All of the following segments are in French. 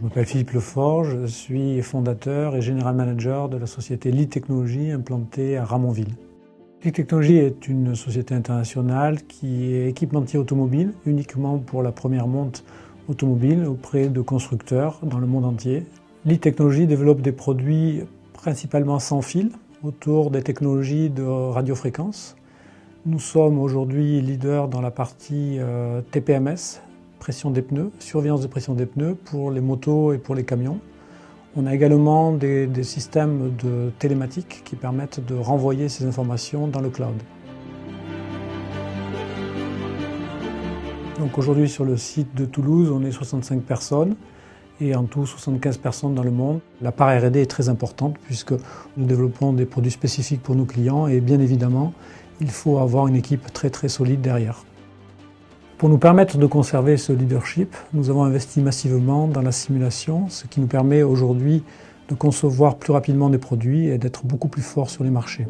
Je m'appelle Philippe Lefort, je suis fondateur et général manager de la société Lead Technologies implantée à Ramonville. Lead Technologies est une société internationale qui est équipementier automobile uniquement pour la première monte automobile auprès de constructeurs dans le monde entier. Lead Technologies développe des produits principalement sans fil autour des technologies de radiofréquence. Nous sommes aujourd'hui leaders dans la partie TPMS, pression des pneus, surveillance de pression des pneus pour les motos et pour les camions. On a également des systèmes de télématique qui permettent de renvoyer ces informations dans le cloud. Donc aujourd'hui sur le site de Toulouse, on est 65 personnes et en tout 75 personnes dans le monde. La part R&D est très importante puisque nous développons des produits spécifiques pour nos clients et bien évidemment, il faut avoir une équipe très solide derrière. Pour nous permettre de conserver ce leadership, nous avons investi massivement dans la simulation, ce qui nous permet aujourd'hui de concevoir plus rapidement des produits et d'être beaucoup plus forts sur les marchés.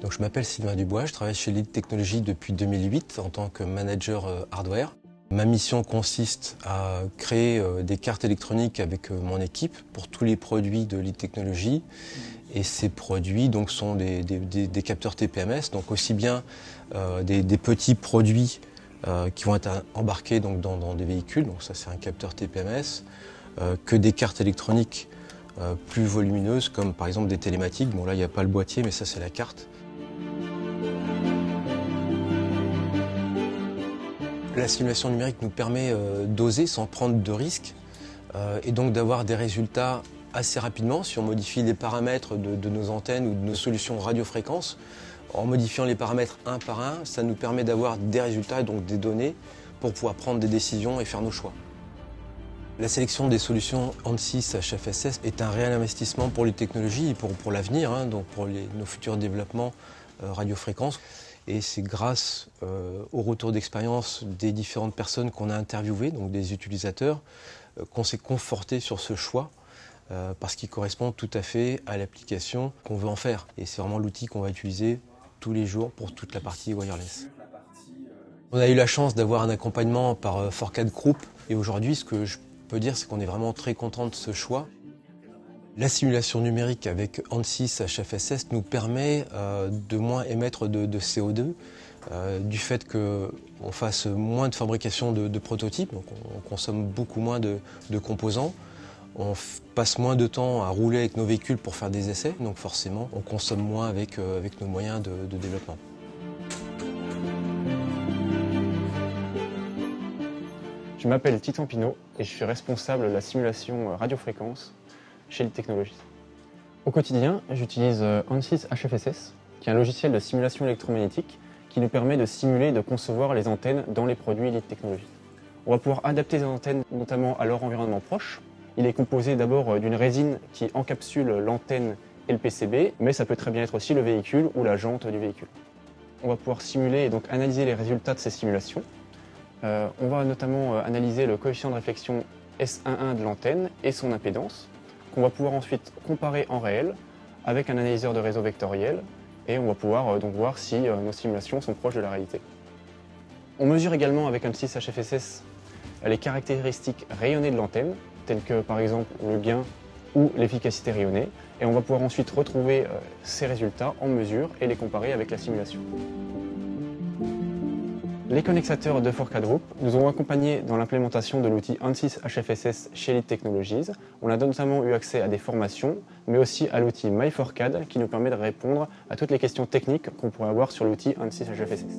Donc, je m'appelle Sylvain Dubois, je travaille chez Lead Technologies depuis 2008 en tant que manager hardware. Ma mission consiste à créer des cartes électroniques avec mon équipe pour tous les produits de Lead Technologies. Et ces produits donc, sont des capteurs TPMS, donc aussi bien des petits produits qui vont être embarqués donc, dans des véhicules, donc ça c'est un capteur TPMS, que des cartes électroniques plus volumineuses comme par exemple des télématiques. Bon là il n'y a pas le boîtier mais ça c'est la carte. La simulation numérique nous permet d'oser sans prendre de risques et donc d'avoir des résultats assez rapidement si on modifie les paramètres de nos antennes ou de nos solutions radiofréquences. En modifiant les paramètres un par un, ça nous permet d'avoir des résultats et donc des données pour pouvoir prendre des décisions et faire nos choix. La sélection des solutions ANSYS HFSS est un réel investissement pour les technologies et pour l'avenir, donc pour nos futurs développements radiofréquences. Et c'est grâce au retour d'expérience des différentes personnes qu'on a interviewées, donc des utilisateurs, qu'on s'est conforté sur ce choix. Parce qu'il correspond tout à fait à l'application qu'on veut en faire. Et c'est vraiment l'outil qu'on va utiliser tous les jours pour toute la partie wireless. On a eu la chance d'avoir un accompagnement par Forcad Group. Et aujourd'hui, ce que je peux dire, c'est qu'on est vraiment très content de ce choix. La simulation numérique avec ANSYS HFSS nous permet de moins émettre de CO2, du fait qu'on fasse moins de fabrication de prototypes, donc on consomme beaucoup moins de composants. On passe moins de temps à rouler avec nos véhicules pour faire des essais, donc forcément on consomme moins avec nos moyens de développement. Je m'appelle Titan Pinault et je suis responsable de la simulation radiofréquence chez Lead Technologies. Au quotidien, j'utilise ANSYS HFSS, qui est un logiciel de simulation électromagnétique qui nous permet de simuler et de concevoir les antennes dans les produits Lead Technologies. On va pouvoir adapter les antennes notamment à leur environnement proche. Il est composé d'abord d'une résine qui encapsule l'antenne et le PCB, mais ça peut très bien être aussi le véhicule ou la jante du véhicule. On va pouvoir simuler et donc analyser les résultats de ces simulations. On va notamment analyser le coefficient de réflexion S11 de l'antenne et son impédance, qu'on va pouvoir ensuite comparer en réel avec un analyseur de réseau vectoriel, et on va pouvoir donc voir si nos simulations sont proches de la réalité. On mesure également avec ANSYS HFSS les caractéristiques rayonnées de l'antenne, telles que par exemple le gain ou l'efficacité rayonnée, et on va pouvoir ensuite retrouver ces résultats en mesure et les comparer avec la simulation. Les connexateurs de Forcad Group nous ont accompagnés dans l'implémentation de l'outil ANSYS HFSS chez Lead Technologies. On a notamment eu accès à des formations, mais aussi à l'outil MyForcad qui nous permet de répondre à toutes les questions techniques qu'on pourrait avoir sur l'outil ANSYS HFSS.